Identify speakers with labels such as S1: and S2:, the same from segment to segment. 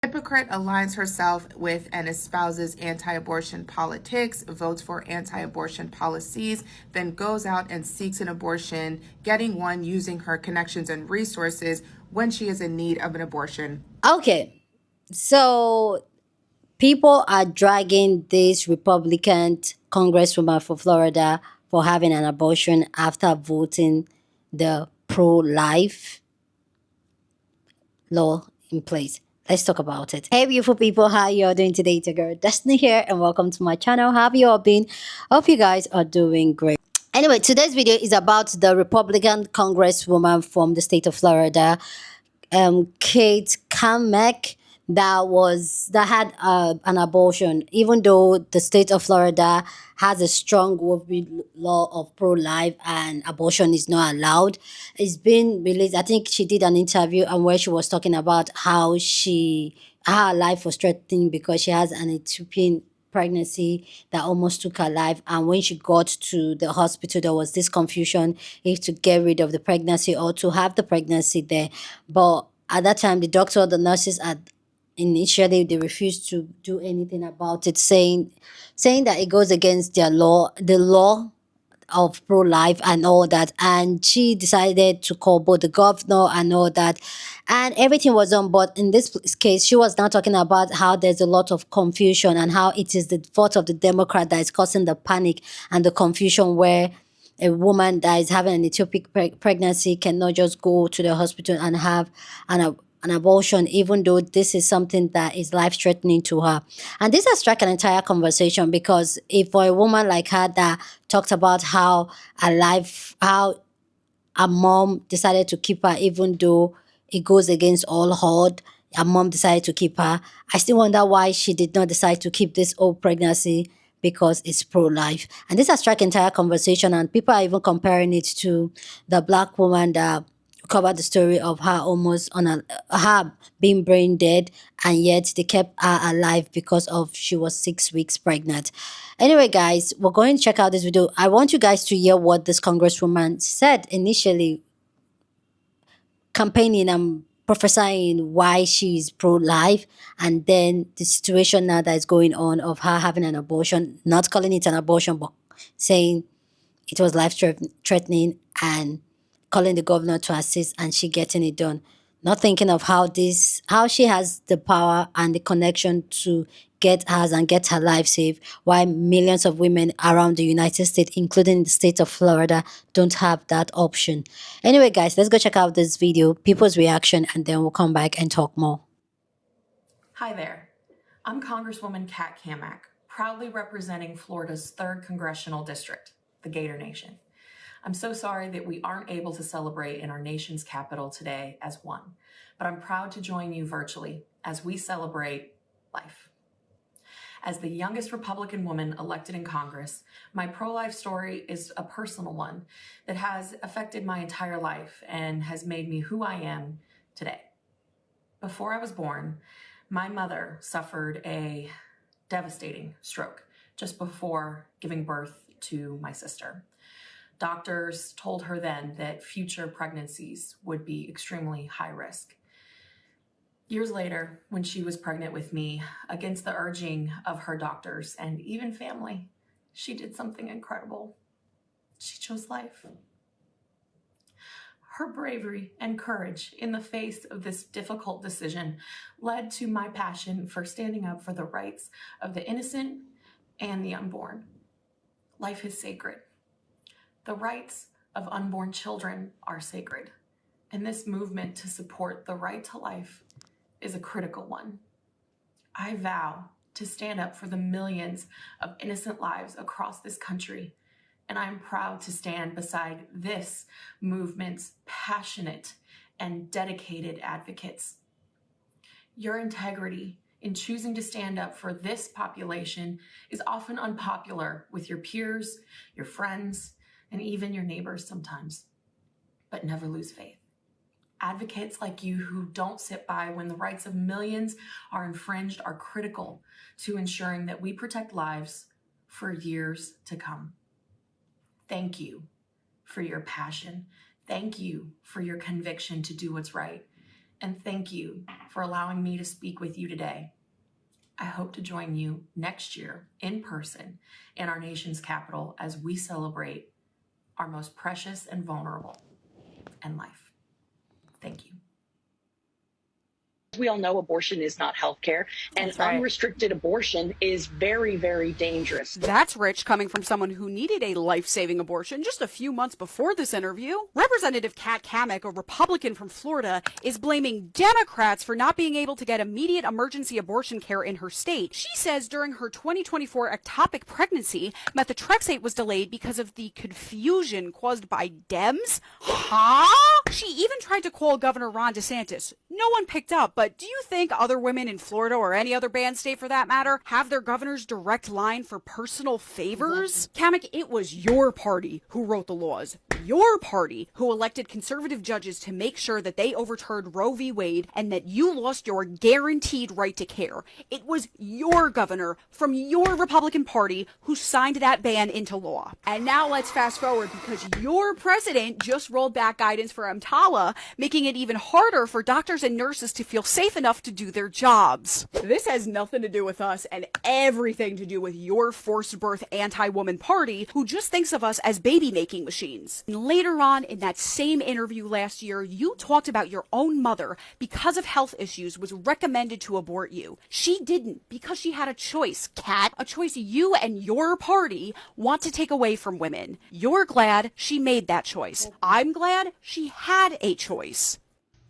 S1: Hypocrite aligns herself with and espouses anti-abortion politics, votes for anti-abortion policies, then goes out and seeks an abortion, getting one using her connections and resources when she is in need of an abortion.
S2: Okay, so people are dragging this Republican Congresswoman for Florida for having an abortion after voting the pro-life law in place. Let's talk about it. Hey, beautiful people, how you all doing today? It's your girl Destiny here, and welcome to my channel. How have you all been? Hope you guys are doing great. Anyway, today's video is about the Republican Congresswoman from the state of Florida, Kate Kamek, that had an abortion, even though the state of Florida has a strong law of pro-life and abortion is not allowed. It's been released. I think she did an interview and where she was talking about how her life was threatened because she has an ectopic pregnancy that almost took her life, and when she got to the hospital there was this confusion if to get rid of the pregnancy or to have the pregnancy there. But at that time the doctor, the nurses had initially they refused to do anything about it, saying that it goes against their law, the law of pro-life and all that. And she decided to call both the governor and all that, and everything was on. But in this case she was now talking about how there's a lot of confusion and how it is the fault of the Democrat that is causing the panic and the confusion, where a woman that is having an ectopic pregnancy cannot just go to the hospital and have an abortion, even though this is something that is life threatening to her. And this has struck an entire conversation, because if for a woman like her that talked about how her mom decided to keep her, even though it goes against all odds, her mom decided to keep her. I still wonder why she did not decide to keep this old pregnancy, because it's pro-life. And this has struck entire conversation, and people are even comparing it to the black woman that covered the story of her almost her being brain dead, and yet they kept her alive because of she was 6 weeks pregnant. Anyway, guys, we're going to check out this video. I want you guys to hear what this congresswoman said initially, campaigning and prophesying why she's pro-life, and then the situation now that is going on of her having an abortion, not calling it an abortion but saying it was life threatening, and calling the governor to assist and she getting it done. Not thinking of how she has the power and the connection to get hers and get her life saved, while millions of women around the United States, including the state of Florida, don't have that option. Anyway, guys, let's go check out this video, people's reaction, and then we'll come back and talk more.
S3: Hi there. I'm Congresswoman Kat Kamak, proudly representing Florida's 3rd Congressional District, the Gator Nation. I'm so sorry that we aren't able to celebrate in our nation's capital today as one, but I'm proud to join you virtually as we celebrate life. As the youngest Republican woman elected in Congress, my pro-life story is a personal one that has affected my entire life and has made me who I am today. Before I was born, my mother suffered a devastating stroke just before giving birth to my sister. Doctors told her then that future pregnancies would be extremely high risk. Years later, when she was pregnant with me, against the urging of her doctors and even family, she did something incredible. She chose life. Her bravery and courage in the face of this difficult decision led to my passion for standing up for the rights of the innocent and the unborn. Life is sacred. The rights of unborn children are sacred, and this movement to support the right to life is a critical one. I vow to stand up for the millions of innocent lives across this country, and I'm proud to stand beside this movement's passionate and dedicated advocates. Your integrity in choosing to stand up for this population is often unpopular with your peers, your friends, and even your neighbors sometimes. But never lose faith. Advocates like you who don't sit by when the rights of millions are infringed are critical to ensuring that we protect lives for years to come. Thank you for your passion. Thank you for your conviction to do what's right. And thank you for allowing me to speak with you today. I hope to join you next year in person in our nation's capital as we celebrate our most precious and vulnerable and life. Thank you.
S4: We all know abortion is not healthcare, and unrestricted abortion is very, very dangerous.
S5: That's rich coming from someone who needed a life-saving abortion just a few months before this interview. Representative Kat Cammack, a Republican from Florida, is blaming Democrats for not being able to get immediate emergency abortion care in her state. She says during her 2024 ectopic pregnancy, methotrexate was delayed because of the confusion caused by Dems. Huh? She even tried to call Governor Ron DeSantis. No one picked up, but do you think other women in Florida or any other banned state for that matter have their governor's direct line for personal favors? Cammack, it was your party who wrote the laws. Your party who elected conservative judges to make sure that they overturned Roe v. Wade and that you lost your guaranteed right to care. It was your governor from your Republican Party who signed that ban into law. And now let's fast forward because your president just rolled back guidance for EMTALA, making it even harder for doctors and nurses to feel safe enough to do their jobs. This has nothing to do with us and everything to do with your forced birth anti-woman party who just thinks of us as baby making machines. And later on in that same interview last year, you talked about your own mother, because of health issues, was recommended to abort you. She didn't because she had a choice, Kat, a choice you and your party want to take away from women. You're glad she made that choice. I'm glad she had a choice.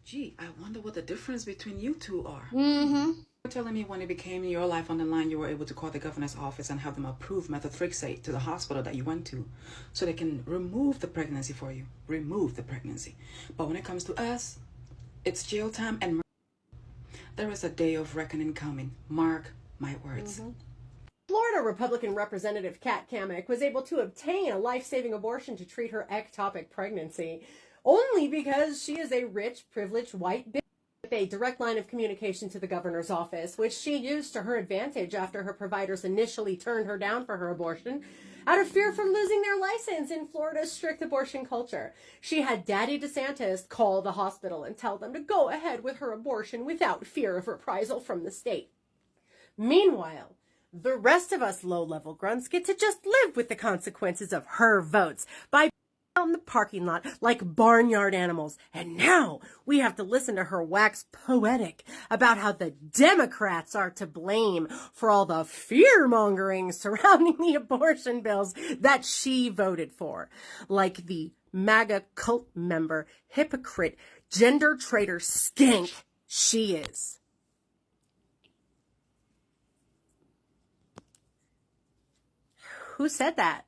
S6: Gee, I wonder what the difference between you two are.
S2: Mm-hmm.
S6: You're telling me when it became your life on the line, you were able to call the governor's office and have them approve methotrexate to the hospital that you went to so they can remove the pregnancy for you. Remove the pregnancy. But when it comes to us, it's jail time and there is a day of reckoning coming. Mark my words.
S7: Mm-hmm. Florida Republican Representative Kat Cammack was able to obtain a life-saving abortion to treat her ectopic pregnancy only because she is a rich, privileged white bitch with a direct line of communication to the governor's office, which she used to her advantage after her providers initially turned her down for her abortion out of fear from losing their license in Florida's strict abortion culture. She had Daddy DeSantis call the hospital and tell them to go ahead with her abortion without fear of reprisal from the state. Meanwhile, the rest of us low-level grunts get to just live with the consequences of her votes by out in the parking lot like barnyard animals. And now we have to listen to her wax poetic about how the Democrats are to blame for all the fear-mongering surrounding the abortion bills that she voted for. Like the MAGA cult member, hypocrite, gender traitor skank she is. Who said that?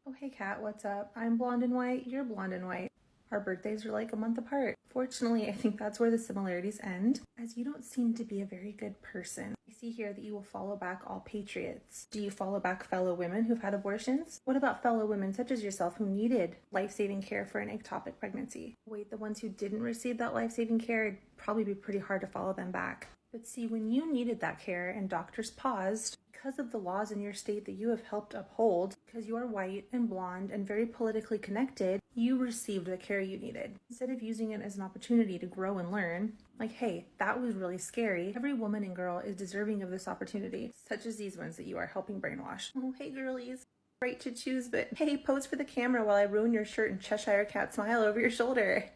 S8: Oh, hey Kat, what's up? I'm blonde and white, you're blonde and white. Our birthdays are like a month apart. Fortunately, I think that's where the similarities end, as you don't seem to be a very good person. I see here that you will follow back all patriots. Do you follow back fellow women who've had abortions? What about fellow women such as yourself who needed life-saving care for an ectopic pregnancy? Wait, the ones who didn't receive that life-saving care, it'd probably be pretty hard to follow them back. But see, when you needed that care and doctors paused, because of the laws in your state that you have helped uphold, because you are white and blonde and very politically connected, you received the care you needed. Instead of using it as an opportunity to grow and learn, like, hey, that was really scary. Every woman and girl is deserving of this opportunity, such as these ones that you are helping brainwash. Oh, hey girlies. Right to choose, but hey, pose for the camera while I ruin your shirt and Cheshire Cat smile over your shoulder.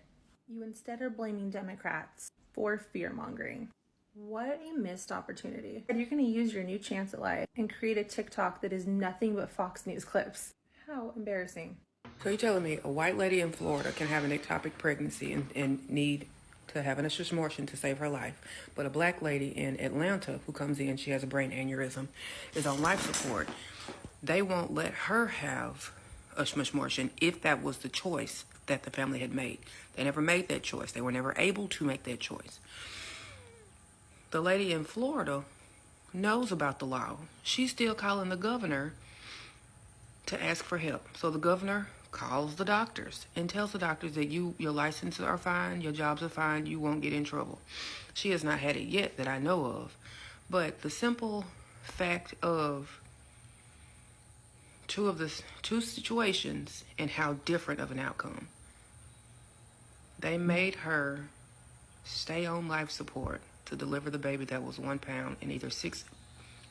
S8: You instead are blaming Democrats for fear-mongering. What a missed opportunity. You're going to use your new chance at life and create a TikTok that is nothing but Fox News clips. How embarrassing.
S9: So you're telling me a white lady in Florida can have an ectopic pregnancy and need to have an abortion to save her life, but a black lady in Atlanta who comes in, she has a brain aneurysm, is on life support. They won't let her have a abortion if that was the choice that the family had made. They never made that choice. They were never able to make that choice. The lady in Florida knows about the law. She's still calling the governor to ask for help. So the governor calls the doctors and tells the doctors that your licenses are fine, your jobs are fine, you won't get in trouble. She has not had it yet that I know of. But the simple fact of two situations and how different of an outcome. They made her stay on life support to deliver the baby that was 1 pound and either 6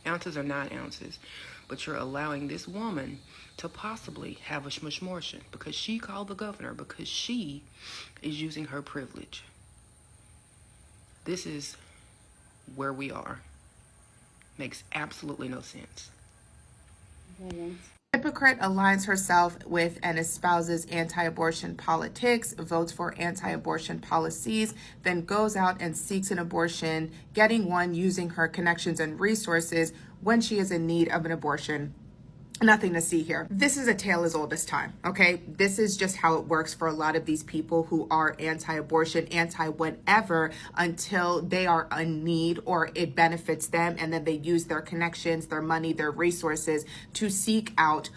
S9: ounces or 9 ounces. But you're allowing this woman to possibly have a smortion because she called the governor, because she is using her privilege. This is where we are. Makes absolutely no sense.
S1: Hypocrite aligns herself with and espouses anti-abortion politics, votes for anti-abortion policies, then goes out and seeks an abortion, getting one using her connections and resources when she is in need of an abortion. Nothing to see here. This is a tale as old as time, okay? This is just how it works for a lot of these people who are anti-abortion, anti-whatever, until they are in need or it benefits them, and then they use their connections, their money, their resources to seek out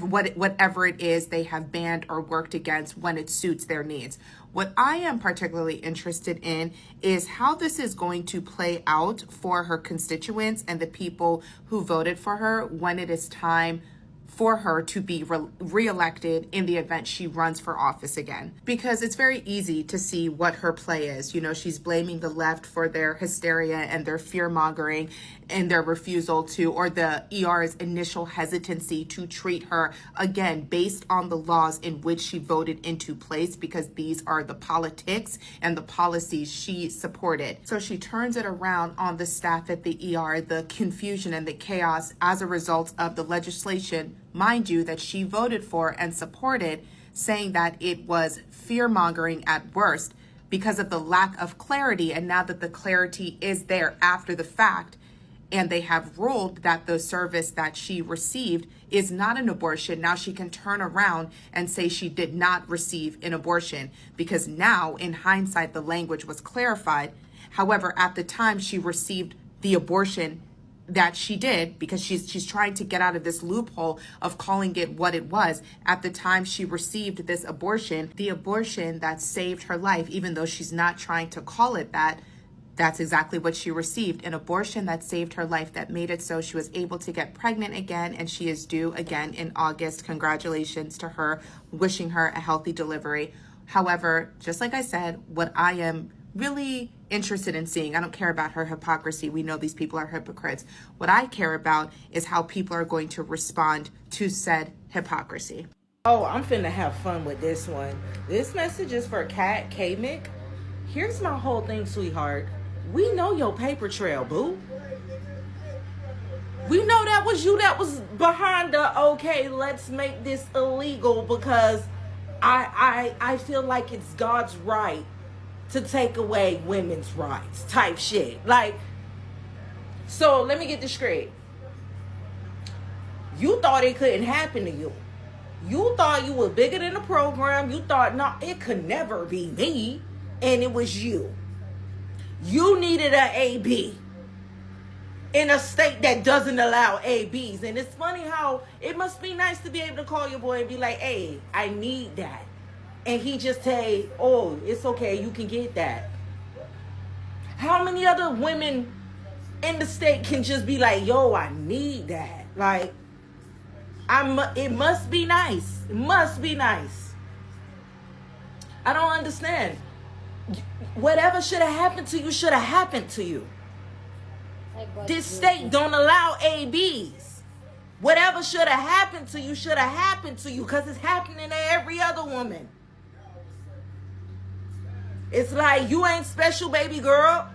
S1: whatever it is they have banned or worked against when it suits their needs. What I am particularly interested in is how this is going to play out for her constituents and the people who voted for her when it is time for her to be reelected in the event she runs for office again. Because it's very easy to see what her play is. You know, she's blaming the left for their hysteria and their fear-mongering and their refusal to, or the ER's initial hesitancy to treat her again based on the laws in which she voted into place, because these are the politics and the policies she supported. So she turns it around on the staff at the ER, the confusion and the chaos as a result of the legislation, mind you, that she voted for and supported, saying that it was fear-mongering at worst because of the lack of clarity. And now that the clarity is there after the fact, and they have ruled that the service that she received is not an abortion, now she can turn around and say she did not receive an abortion, because now in hindsight the language was clarified. However, at the time she received the abortion that she did, because she's trying to get out of this loophole of calling it what it was. At the time she received this abortion, the abortion that saved her life, even though she's not trying to call it that, that's exactly what she received, an abortion that saved her life, that made it so she was able to get pregnant again, and she is due again in August. Congratulations to her, wishing her a healthy delivery. However, just like I said, what I am really interested in seeing, I don't care about her hypocrisy. We know these people are hypocrites. What I care about is how people are going to respond to said hypocrisy.
S10: Oh, I'm finna have fun with this one. This message is for Kat Kamick. Here's my whole thing, sweetheart. We know your paper trail, boo. We know that was you that was behind the, okay, let's make this illegal because I feel like it's God's right to take away women's rights type shit. Like, so let me get this straight. You thought it couldn't happen to you. You thought you were bigger than the program. You thought, no, it could never be me. And it was you. You needed an AB in a state that doesn't allow ABs. And it's funny how it must be nice to be able to call your boy and be like, hey, I need that. And he just say, oh, it's okay, you can get that. How many other women in the state can just be like, yo, I need that? Like, it must be nice. It must be nice. I don't understand. Whatever should have happened to you should have happened to you. This state don't allow ABs. Whatever should have happened to you should have happened to you, because it's happening to every other woman. It's like, you ain't special, baby girl.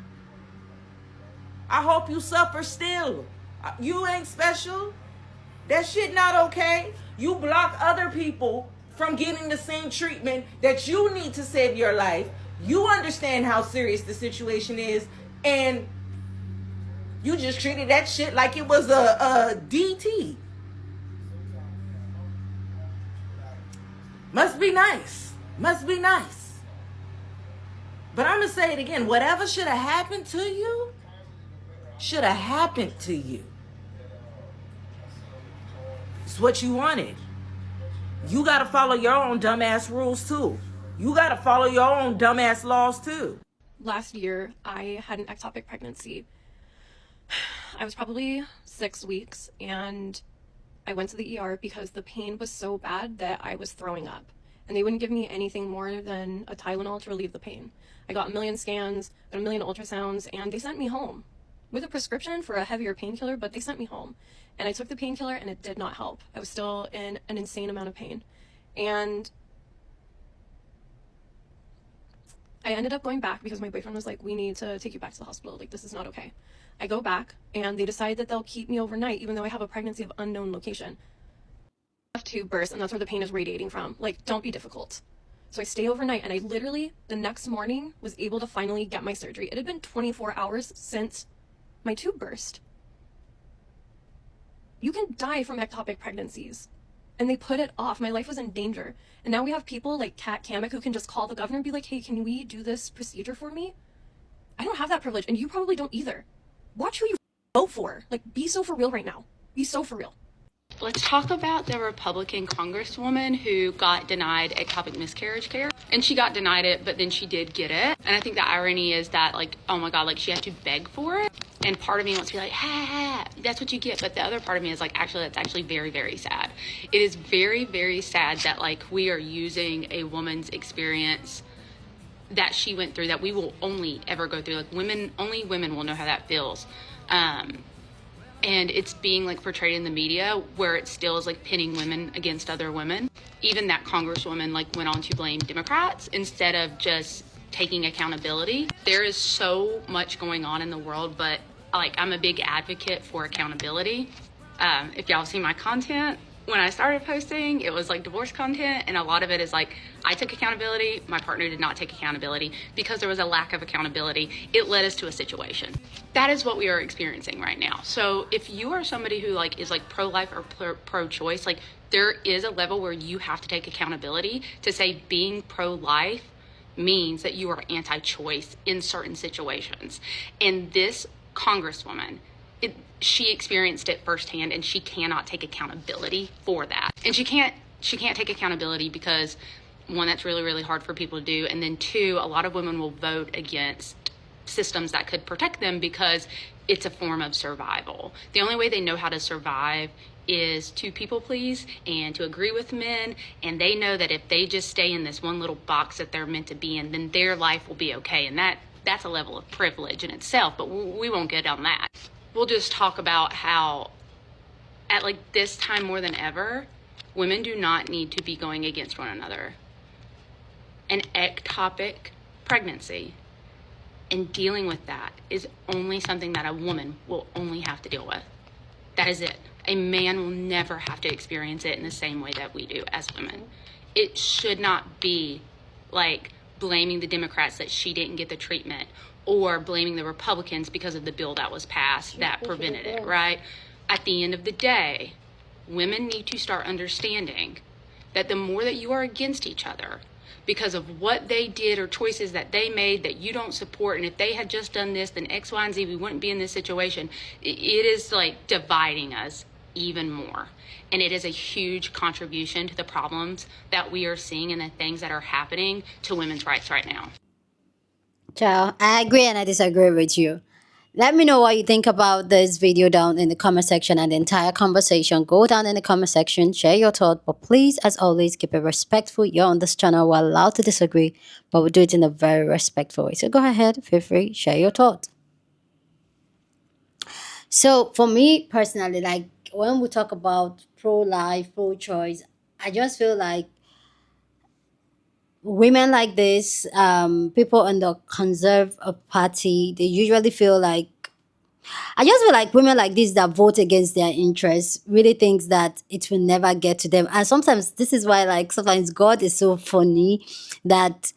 S10: I hope you suffer still. You ain't special. That shit not okay. You block other people from getting the same treatment that you need to save your life. You understand how serious the situation is, and you just treated that shit like it was a DT. Must be nice. Must be nice. But I'm going to say it again. Whatever should have happened to you, should have happened to you. It's what you wanted. You got to follow your own dumbass rules too. You got to follow your own dumbass laws too.
S11: Last year, I had an ectopic pregnancy. I was probably 6 weeks, and I went to the ER because the pain was so bad that I was throwing up. and they wouldn't give me anything more than a Tylenol to relieve the pain. I got a million scans, got a million ultrasounds, and they sent me home with a prescription for a heavier painkiller, but they sent me home. And I took the painkiller and it did not help. I was still in an insane amount of pain. And I ended up going back because my boyfriend was like, we need to take you back to the hospital. Like, this is not okay. I go back and they decide that they'll keep me overnight, even though I have a pregnancy of unknown location. I have to burst, and that's where the pain is radiating from. Like, don't be difficult. So I stay overnight, and I literally, the next morning, was able to finally get my surgery. It had been 24 hours since my tube burst. You can die from ectopic pregnancies. And they put it off. My life was in danger. And now we have people like Kat Kamek who can just call the governor and be like, hey, can we do this procedure for me? I don't have that privilege, and you probably don't either. Watch who you vote for. Like, be so for real right now. Be so for real.
S12: Let's talk about the Republican Congresswoman who got denied ectopic miscarriage care. And she got denied it, but then she did get it. And I think the irony is that, like, oh my God, like, she had to beg for it. And part of me wants to be like, ha, that's what you get. But the other part of me is like, actually, that's actually very, very sad. It is very, very sad that, like, we are using a woman's experience that she went through that we will only ever go through. Like, only women will know how that feels. And it's being like portrayed in the media where it still is like pitting women against other women. Even that Congresswoman like went on to blame Democrats instead of just taking accountability. There is so much going on in the world, but like, I'm a big advocate for accountability. If y'all see my content, when I started posting, it was like divorce content, and a lot of it is like, I took accountability, my partner did not take accountability. Because there was a lack of accountability, it led us to a situation. That is what we are experiencing right now. So if you are somebody who like is like pro-life or pro-choice, like, there is a level where you have to take accountability to say being pro-life means that you are anti-choice in certain situations. And this Congresswoman, she experienced it firsthand, and she cannot take accountability for that. And she can't take accountability because, one, that's really, really hard for people to do. And then two, a lot of women will vote against systems that could protect them because it's a form of survival. The only way they know how to survive is to people please and to agree with men. And they know that if they just stay in this one little box that they're meant to be in, then their life will be okay. And that's a level of privilege in itself, but we won't get on that. We'll just talk about how at like this time more than ever, women do not need to be going against one another. An ectopic pregnancy and dealing with that is only something that a woman will only have to deal with. That is it. A man will never have to experience it in the same way that we do as women. It should not be like blaming the Democrats that she didn't get the treatment, or blaming the Republicans because of the bill that was passed that prevented it, right? At the end of the day, women need to start understanding that the more that you are against each other because of what they did or choices that they made that you don't support, and if they had just done this, then X, Y, and Z, we wouldn't be in this situation. It is like dividing us even more. And it is a huge contribution to the problems that we are seeing and the things that are happening to women's rights right now.
S2: Ciao. I agree and I disagree with you. Let me know what you think about this video down in the comment section and the entire conversation. Go down in the comment section, share your thought, but please, as always, keep it respectful. You're on this channel, we're allowed to disagree, but we'll do it in a very respectful way. So go ahead, feel free, share your thought. So for me personally, like when we talk about pro-life, pro-choice, I just feel like women like this, people in the conservative party, they usually feel like, I just feel like women like this that vote against their interests really thinks that it will never get to them. And sometimes this is why, like, sometimes God is so funny that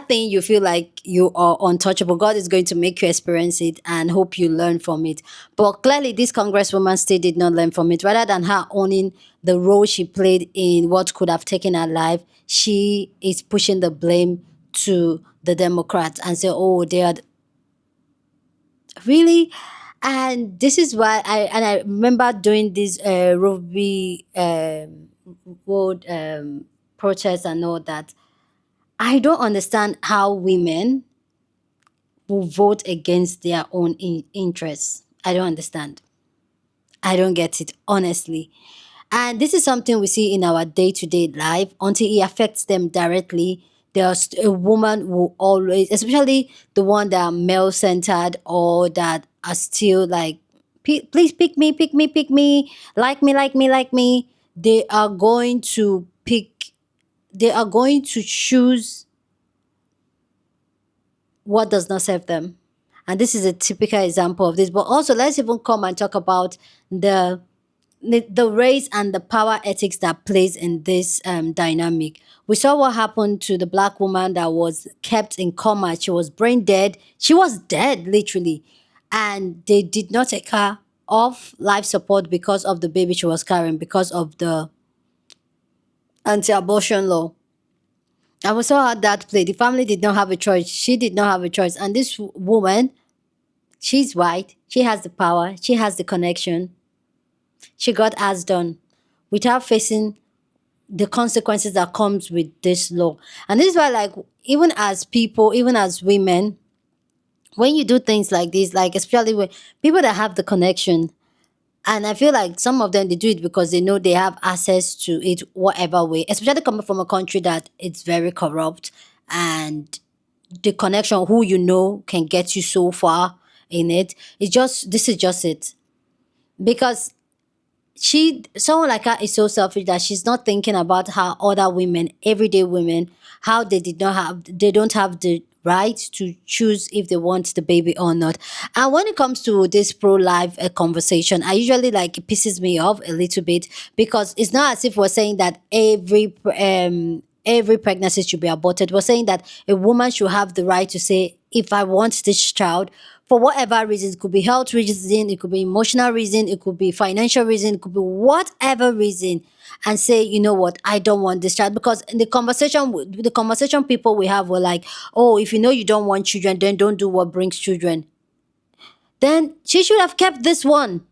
S2: thing you feel like you are untouchable, God is going to make you experience it and hope you learn from it. But clearly this Congresswoman still did not learn from it. Rather than her owning the role she played in what could have taken her life, she is pushing the blame to the Democrats and say, oh, they are really. And this is why I remember doing this Ruby road protest and all that. I don't understand how women will vote against their own interests. I don't understand. I don't get it, honestly. And this is something we see in our day-to-day life until it affects them directly. There's a woman who always, especially the one that are male-centered or that are still like, please pick me, pick me, pick me, like me, like me, like me. They are going to choose what does not serve them. And this is a typical example of this. But also, let's even come and talk about the race and the power ethics that plays in this dynamic. We saw what happened to the black woman that was kept in coma. She was brain dead. She was dead, literally. And they did not take her off life support because of the baby she was carrying, because of the anti-abortion law. And we saw how that played. The family did not have a choice. She did not have a choice. And this woman, she's white. She has the power. She has the connection. She got as done without facing the consequences that comes with this law. And this is why, like, even as people, even as women, when you do things like this, like especially with people that have the connection, and I feel like some of them, they do it because they know they have access to it whatever way, especially coming from a country that it's very corrupt, and the connection, who you know, can get you so far in it. This is just it. Because someone like her is so selfish that she's not thinking about how other women, everyday women, how they don't have the right to choose if they want the baby or not. And when it comes to this pro-life conversation, I usually, like, it pisses me off a little bit, because it's not as if we're saying that every pregnancy should be aborted. We're saying that a woman should have the right to say, if I want this child, for whatever reasons, it could be health reason, it could be emotional reason, it could be financial reason, it could be whatever reason, and say, you know what, I don't want this child. Because in the conversation people we have were like, oh, if you know you don't want children, then don't do what brings children. Then she should have kept this one.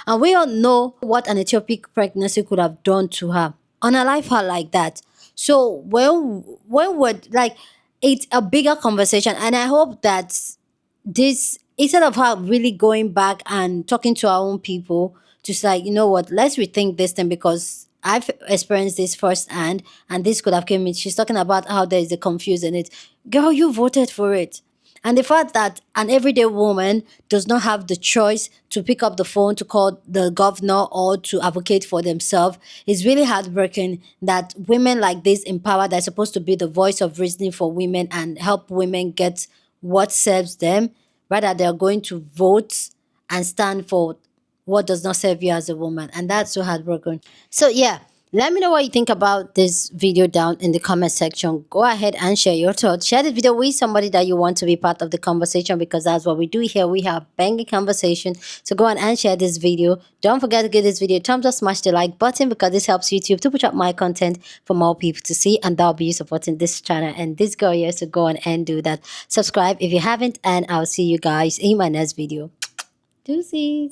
S2: And we all know what an ectopic pregnancy could have done to her, unalive her like that. So when we're like, it's a bigger conversation, and I hope that this, instead of her really going back and talking to our own people, just like, you know what, let's rethink this thing, because I've experienced this firsthand, and this could have came in. She's talking about how there is a confusion in it. Girl, you voted for it. And the fact that an everyday woman does not have the choice to pick up the phone to call the governor or to advocate for themselves is really heartbreaking. That women like this, empowered, are supposed to be the voice of reasoning for women and help women get what serves them, rather they're going to vote and stand for what does not serve you as a woman. And that's so heartbroken. So yeah, let me know what you think about this video down in the comment section. Go ahead and share your thoughts. Share this video with somebody that you want to be part of the conversation, because that's what we do here. We have banging conversation. So go on and share this video. Don't forget to give this video a thumbs up, smash the like button, because this helps YouTube to push up my content for more people to see, and that'll be you supporting this channel and this girl here. So go on and do that. Subscribe if you haven't, and I'll see you guys in my next video. Deuces.